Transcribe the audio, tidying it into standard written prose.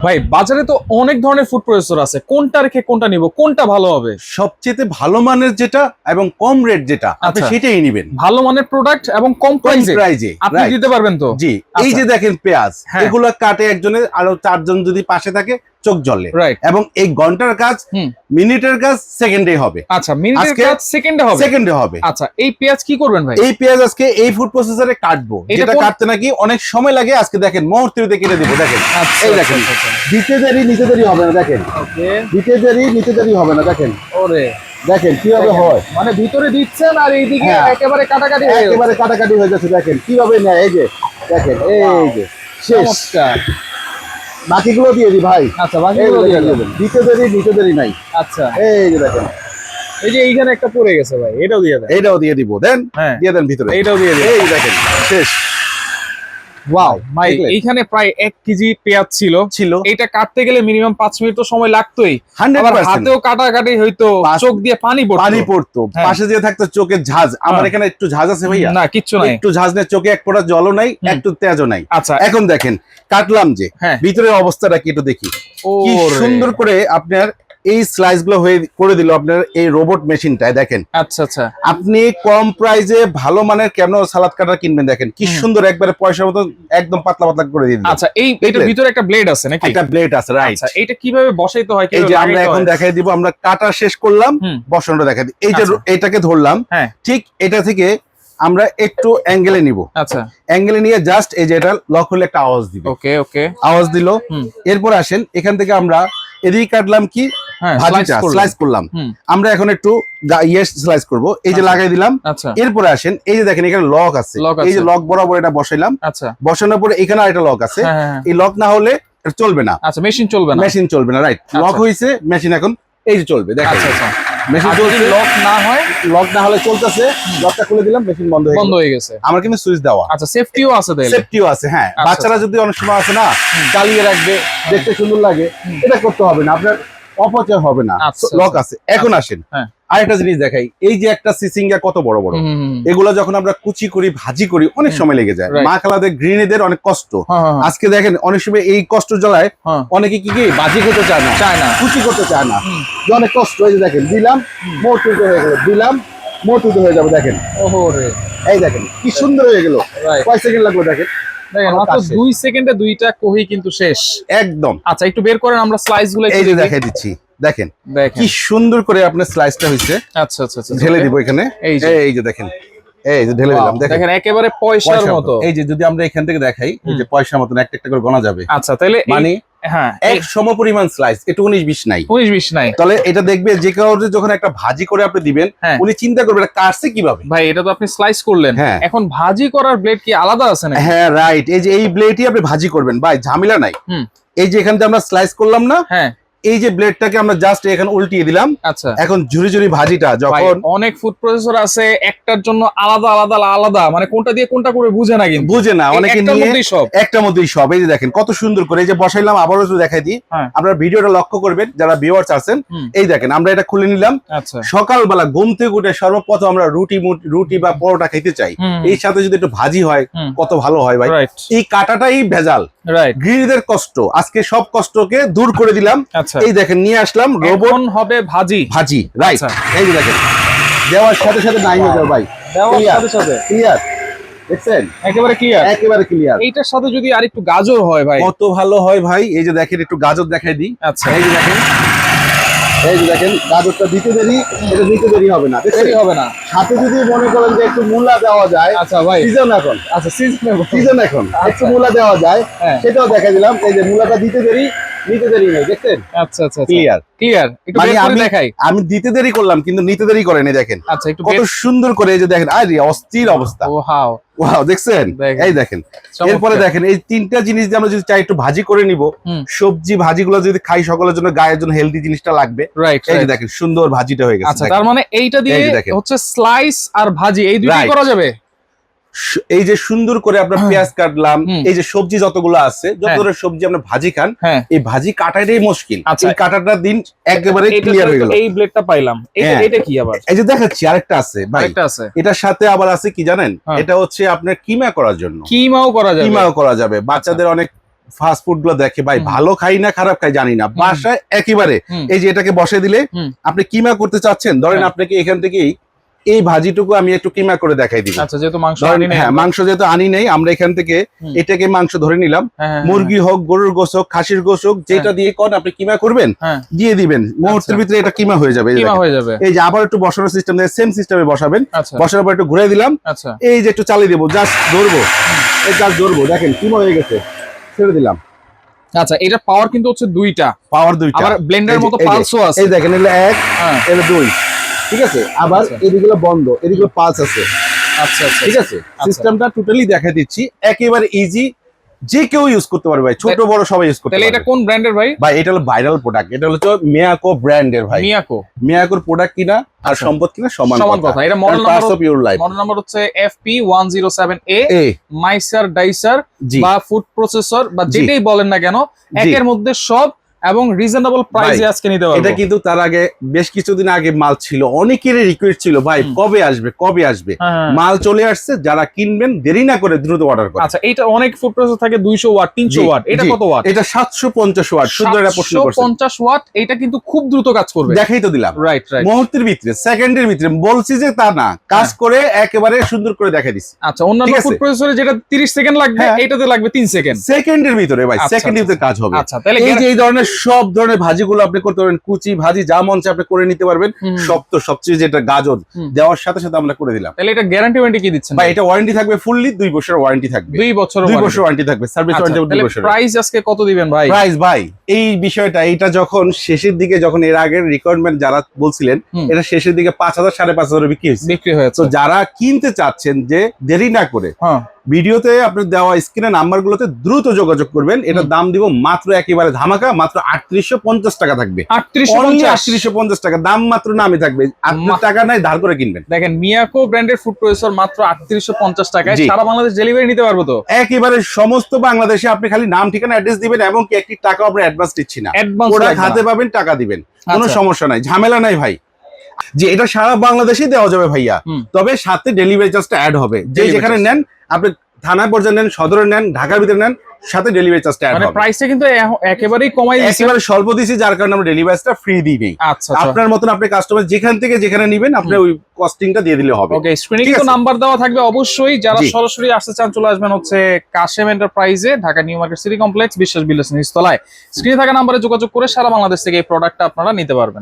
ভাই বাজারে তো অনেক ধরনের ফুড প্রসেসর আছে, কোনটা রেখে কোনটা নিব, কোনটা ভালো হবে? সবচেয়ে ভালো মানের যেটা এবং কম রেট যেটা আপনি আচ্ছা। সেটাই নেবেন। ভালো মানের প্রোডাক্ট এবং কম প্রাইসে প্রাইজে আপনি দিতে পারবেন তো? জি। এই যে দেখেন পেঁয়াজ, হ্যাঁ। এগুলো কাটে একজনের আরো চারজন যদি পাশে থাকে চোখ জ্বলে। রাইট। এবং এই ঘন্টার কাজ মিনিটের কাজ সেকেন্ডে হবে। আচ্ছা, মিনিটের কাজ সেকেন্ডে হবে। সেকেন্ডে হবে। আচ্ছা, এই পেঁয়াজ কি করবেন ভাই? এই পেঁয়াজ আজকে এই ফুড প্রসেসরে কাটবো, যেটা কাটতে নাকি অনেক সময় লাগে। আজকে দেখেন মুহূর্তে কেটে দিব। দেখেন এই দেখেন, দিতে দেরি নিতে দেরি হবে না। দেখেন ওকে, দিতে দেরি নিতে দেরি হবে না। দেখেন ওরে দেখেন কিভাবে হয়, মানে ভিতরে দিচ্ছেন আর এইদিকে একেবারে কাটাকাটি হয়ে যাচ্ছে। একেবারে কাটাকাটি হয়ে যাচ্ছে। দেখেন কিভাবে নেয়, এই যে দেখেন, এই যে শেষ। বাকিগুলো দিয়ে দি ভাই। আচ্ছা, বাকিগুলো দিয়ে দেবেন। দিতে দেরি নিতে দেরি নাই। আচ্ছা, এই যে দেখেন, এই যে এইখানে একটা পড়ে গেছে ভাই, এটাও দিয়ে দেন। এইটাও দিয়ে দিব। দেন, হ্যাঁ দিয়ে দেন ভিতরে। এইটাও দিয়ে দেন। এই দেখেন শেষ। ওয়াও ভাই, এইখানে প্রায় 1 কেজি পেঁয়াজ ছিল। এটা কাটতে গেলে মিনিমাম 5 মিনিট তো সময় লাগতোই। 100% হাতেও কাটাকাটি হইতো, চোখ দিয়ে পানি পড়তো। পাশে দিয়ে থাকতো চোখের ঝাঁজ। আমার এখানে একটু ঝাঁজ আছে ভাইয়া? না, কিচ্ছু নাই। একটু ঝাঁজ নেই, চোখে এক ফোঁটা জলও নাই, একটু তেজও নাই। আচ্ছা, এখন দেখেন কাটলাম যে ভিতরের অবস্থাটা কি একটু দেখি। কি সুন্দর করে আপনার এই স্লাইস গুলো করে দিল আপনার এই রোবট মেশিনটায়। দেখেন আচ্ছা আচ্ছা, আপনি কম প্রাইসে ভালো মানের কেন সালাদ কাটার কিনবেন। দেখেন কি সুন্দর, একবারে পয়সার মতো একদম পাতলা পাতলা করে দিন। আচ্ছা, এইটার ভিতরে একটা ব্লেড আছে নাকি? একটা ব্লেড আছে, রাইট। আচ্ছা, এটা কিভাবে বসাইতে হয়? এই যে আমরা এখন দেখাই দিব, আমরা কাটা শেষ করলাম, বসানোটা দেখাই দিই। এই যে এটাকে ধরলাম, ঠিক এটা থেকে আমরা একটু অ্যাঙ্গেলে নিব। আচ্ছা, অ্যাঙ্গেলে নিয়ে জাস্ট এই যে এটা লক হলে একটা আওয়াজ দিবে। ওকে ওকে, আওয়াজ দিল। এরপর আসেন এখান থেকে আমরা এদিকে কাটলাম কি ভাজিটা স্লাইস করলাম। আমরা এখন একটু স্লাইস করব। এই যে লাগাই দিলাম। এরপর আসেন এই যে দেখেন এখানে লক আছে, এই যে লক বরাবর এটা বসাইলাম। আচ্ছা, বসানোর পরে এখানে আরেকটা লক আছে। এই লক না হলে চলবে না। আচ্ছা, মেশিন চলবে না, রাইট। লক হইছে, মেশিন এখন এই যে চলবে। দেখেন আচ্ছা আচ্ছা, মেশিন চলছে। লক না হলে চলতেছে। লকটা খুলে দিলাম, মেশিন বন্ধ হয়ে গেছে। আমার কিন্তু সুইচ দেওয়া। আচ্ছা, সেফটিও আছে। সেফটিও আছে, হ্যাঁ। বাচ্চারা যদি অনেক সময় আছে না, চালিয়ে রাখবে, দেখতে সুন্দর লাগে, এটা করতে হবে না, আপনার অপচয় হবে না। লক আছে। এখন আসেন আরেকটা জিনিস দেখাই। এই যে একটা সিসিঙ্গা কত বড় বড়, এগুলো যখন আমরা কুচি করি ভাজি করি অনেক সময় লেগে যায়। মা খালাদের গৃহিণীদের অনেক কষ্ট। আজকে দেখেন অনেক সময় এই কষ্ট জ্বালায় অনেকে কি ভাজি করতে চায় না, কুচি করতে চায় না, অনেক কষ্ট। এই যে দেখেন দিলাম, মোটুটো হয়ে গেল, দিলাম মোটুটো হয়ে যাবে। দেখেন এই দেখেন কি সুন্দর হয়ে গেল। কয় সেকেন্ড লাগলো দেখেন, মাত্র 2 সেকেন্ডে দুইটা কোহি কিন্তু শেষ একদম। আচ্ছা, একটু বের করেন, আমরা স্লাইস গুলো এই যে দেখাই দিচ্ছি। দেখেন কি সুন্দর করে আপনার স্লাইসটা হইছে। আচ্ছা আচ্ছা, ঢেলে দিব এখানে। এই যে দেখেন, এই যে ঢেলে দিলাম। দেখেন একেবারে পয়সার মতো। এই যে যদি আমরা এখান থেকে দেখাই, এই যে পয়সার মতো একটা একটা করে গোনা যাবে। আচ্ছা, তাহলে মানে হ্যাঁ, এক সমপরিমাণ স্লাইস, একটু 19-20 নাই। তাহলে এটা দেখবে যে কেউ যখন একটা ভাজি করে আপনি দিবেন, উনি চিন্তা করবে এটা কাটছে কিভাবে। ভাই, এটা তো আপনি স্লাইস করলেন, এখন ভাজি করার ব্লেড কি আলাদা আছে নাকি? হ্যাঁ, রাইট। এই যে এই ব্লেডই আপনি ভাজি করবেন ভাই, ঝামেলা নাই। এই যে এখান থেকে আমরা স্লাইস করলাম না, এই যে ব্লেডটাকে আমরা জাস্ট এখানে উল্টিয়ে দিলাম। আচ্ছা, এখন ঝুরি ঝুরি ভাজিটা যখন অনেক ফুড প্রসেসর আছে একটার জন্য আলাদা আলাদা আলাদা, মানে কোনটা দিয়ে কোনটা করে বুঝে না, কিন্তু বুঝে না অনেকে নিয়ে একটার মধ্যেই সব। এই যে দেখেন কত সুন্দর করে এই যে বসাইলাম। আবারও একটু দেখাই দিই, আপনারা ভিডিওটা লক্ষ্য করবেন যারা ভিউয়ার্স আছেন। এই দেখেন আমরা এটা খুলে নিলাম। সকালবেলা ঘুম থেকে উঠে সর্বপ্রথম আমরা রুটি বা পরোটা খেতে চাই, এই সাথে যদি একটু ভাজি হয় কত ভালো হয় ভাই। এই কাটাটাই ভেজাল, গৃহিণীদের কষ্ট। আজকে সব কষ্টকে দূর করে দিলাম। এই দেখেন নিয়ে আসলাম রোবট হবে ভাজি, রাইট। এই যে দেখেন দেওয়ার সাথে সাথে নাই হয়ে যাবে ভাই, দেওয়ার সাথে সাথে ক্লিয়ার। দেখছেন একেবারে ক্লিয়ার। এইটার সাথে যদি আর একটু গাজর হয় ভাই কত ভালো হয় ভাই। এই যে দেখেন একটু গাজর দেখাই দিই। আচ্ছা, এই যে দেখেন গাজরটা দিতে দেরি, এটা দিতে দেরি হবে না, দেরি হবে না। সাথে যদি মনে করেন যে একটু মূলা দেওয়া যায়। আচ্ছা ভাই, সিজন এখন, আচ্ছা সিজন এখন একটু মূলা দেওয়া যায়, সেটাও দেখাই দিলাম। এই যে মূলাটা দিতে দেরি নিতে দেরি নেই, দেখছেন? আচ্ছা আচ্ছা, ক্লিয়ার। আমি দিতে দেরি করলাম কিন্তু নিতে দেরি করেনি। দেখেন কত সুন্দর করে এই যে দেখেন, আরে অস্থির অবস্থা। ওয়াও, দেখছেন? এই দেখেন এরপরে দেখেন এই তিনটা জিনিস দিয়ে আমরা যদি চাই একটু ভাজি করে নিব, সবজি ভাজিগুলো যদি খাই সকলের জন্য, গায়ের জন্য হেলদি জিনিসটা লাগবে। এই যে দেখেন সুন্দর ভাজিটা হয়ে গেছে। আচ্ছা, তার মানে এইটা দিয়ে হচ্ছে স্লাইস আর ভাজি এই দুটোই করা যাবে। এই যে সুন্দর করে আপনার পেঁয়াজ কাটলাম, এই যে সবজি যতগুলো আছে, যত ধরনের সবজি আমরা ভাজি খান, এই ভাজি কাটাটাই মুশকিল। এই কাটাটা দিন একেবারে ক্লিয়ার হয়ে গেল। এই ব্লেডটা পাইলাম, এটা কি আবার? এই যে দেখাচ্ছি আরেকটা আছে ভাই, এটার সাথে আবার আছে কি জানেন, এটা হচ্ছে আপনার কিমা করার জন্য। কিমাও করা যাবে বাচ্চাদের অনেক ফাস্ট ফুড গুলো দেখে ভাই ভালো খাই না খারাপ খাই জানি না, বাসায় একেবারে এই যে এটাকে বসে দিলে আপনি কিমা করতে চাচ্ছেন, ধরেন আপনাকে এখান থেকেই এই ভাজিটুকু আমি একটু কিমা করে দেখাই দিব। আচ্ছা, যেহেতু মাংস হ্যাঁ, মাংস যেহেতু আনি নেই, আমরা এখান থেকে এটাকে মাংস ধরে নিলাম, মুরগি হোক, গরুর গোশ হোক, খাসির গোশ হোক, যেটা দিয়ে কোন আপনি কিমা করবেন দিয়ে দিবেন, মুহূর্তের ভিতরে এটা কিমা হয়ে যাবে। এই যে আবার একটু বসানোর সিস্টেম দিয়ে সেম সিস্টেমে বসাবেন, বসানোর পর একটু ঘুরে দিলাম, এই যে একটু চালিয়ে দেবো, জাস্ট ধরবো, এই জাস্ট ধরবো, দেখেন কিমা হয়ে গেছে, ছেড়ে দিলাম। আচ্ছা, এটা পাওয়ার কিন্তু হচ্ছে দুইটা, পাওয়ার দুইটা, আবার ব্লেন্ডারের মতো পালসও আছে, এই দেখেন এটা এক, এটা দুই, ঠিক আছে। আবার এদিকগুলো বন্ধ, এদিকগুলো পালস আছে। আচ্ছা আচ্ছা, ঠিক আছে, সিস্টেমটা টোটালি দেখা দিচ্ছি, একেবারে ইজি, যে কেউ ইউজ করতে পারবে ভাই, ছোট বড় সবাই ইউজ করতে পারবে। তাহলে এটা কোন ব্র্যান্ডের ভাই? ভাই এটা হলো ভাইরাল প্রোডাক্ট, এটা হলো মিয়াকো ব্র্যান্ডের ভাই। মিয়াকোর প্রোডাক্ট কিনা আর সম্পদ কিনা সমান কথা। এটা মডেল নাম্বার হচ্ছে FP107A মাইসার ডাইসার বা ফুড প্রসেসর বা যেটাই বলেন না কেন, একের মধ্যে সব এবং রিজনেবল প্রাইসে আজকে নিতে পারবো। এটা কিন্তু তার আগে বেশ কিছুদিন আগে মাল ছিল, অনেকেরই রিকোয়েস্ট ছিল ভাই কবে আসবে কবে আসবে, মাল চলে আসছে, যারা কিনবেন দেরি না করে দ্রুত অর্ডার করুন। আচ্ছা, এটা অনেক ফুড প্রসেসর থাকে 200 ওয়াট 300 ওয়াট, এটা কত ওয়াট? এটা 750 ওয়াট। শুধু এটা প্রশ্ন করছেন 750 ওয়াট, এটা কিন্তু খুব দ্রুত কাজ করবে, দেখাই তো দিলাম। রাইট, মুহূর্তের ভিতরে, সেকেন্ডের ভিতরে, বলছি যে তা না, কাজ করে একেবারে সুন্দর করে দেখাই দিছি। আচ্ছা, অন্যান্য ফুড প্রসেসরে যেটা 30 সেকেন্ড লাগবে, এটাতে লাগবে 3 সেকেন্ড, সেকেন্ডের ভিতরে ভাই, সেকেন্ডের ভিতরে কাজ হবে। আচ্ছা, তাহলে এই যে এই ধরনের সব ধরনের ভাজিগুলো আপনি করতে পারবেন, কুচি ভাজি যা মন চায় আপনি করে নিতে পারবেন। সবচেয়ে যেটা গাজর দেওয়ার সাথে সাথে আমরা করে দিলাম। তাহলে এটা গ্যারান্টি ওয়ারেন্টি কি দিচ্ছেন ভাই? এটা ওয়ারেন্টি থাকবে ফুললি 2 বছরের ওয়ারেন্টি থাকবে, 2 বছর ওয়ারেন্টি থাকবে, সার্ভিস ওয়ারেন্টি 2 বছর। প্রাইস আজকে কত দিবেন ভাই? প্রাইস ভাই এই বিষয়টা, এটা যখন শেষের দিকে, যখন এর আগের রিকোয়ারমেন্ট যারা বলছিলেন, এটা শেষের দিকে 5000 5,500 বিক্রি হয়েছে। তো যারা কিনতে চাচ্ছেন যে দেরি না করে, ভিডিওতে আপনার দেওয়া স্ক্রিনে নাম্বারগুলোতে দ্রুত যোগাযোগ করবেন। এটার দাম দিব মাত্র একেবারে ধামাকা, মাত্র 3850 টাকা থাকবে। 3850 টাকা দাম মাত্র নামে থাকবে, আপনার টাকা নাই ধার করে কিনবেন। দেখেন, মিয়াকো ব্র্যান্ডের ফুড প্রসেসর মাত্র 3850 টাকায় সারা বাংলাদেশ ডেলিভারি নিতে পারবো। তো একেবারে সমস্ত বাংলাদেশে আপনি খালি নাম ঠিকানা অ্যাড্রেস দিবেন, এবং কি একটি টাকা আপনি অ্যাডভান্স দিচ্ছি না, প্রোডাক্ট হাতে পাবেন, টাকা দিবেন, কোনো সমস্যা নাই, ঝামেলা নাই ভাই। যে এটা সারা বাংলাদেশেই দেওয়া যাবে ভাইয়া, তবে সাথে ডেলিভারি চার্জটা অ্যাড হবে। যে যেখানে নেন, আপনি থানা পর্যায়ে নেন, সদরে নেন, ঢাকার ভিতরে নেন, সাথে ডেলিভারি চার্জটা অ্যাড হবে। মানে প্রাইসটা কিন্তু একেবারেই কমাই দিয়েছে, একেবারে স্বল্প দিয়েছি, যার কারণে আমরা ডেলিভারিটা ফ্রি দিই নেই। আচ্ছা, আপনার মতন আপনি কাস্টমার যেখান থেকে যেখানে নেবেন, আপনি ওই কস্টিংটা দিয়ে দিলে হবে। ওকে, স্ক্রিনে কিন্তু নাম্বার দেওয়া থাকবে, অবশ্যই যারা সরাসরি আসতে চান চলে আসবেন হচ্ছে কাশেম এন্টারপ্রাইজে, Dhaka new market city complex, Biswas builders নিচতলায়। স্ক্রিনে থাকা নাম্বারে যোগাযোগ করে সারা বাংলাদেশ থেকে এই প্রোডাক্টটা আপনারা নিতে পারবেন।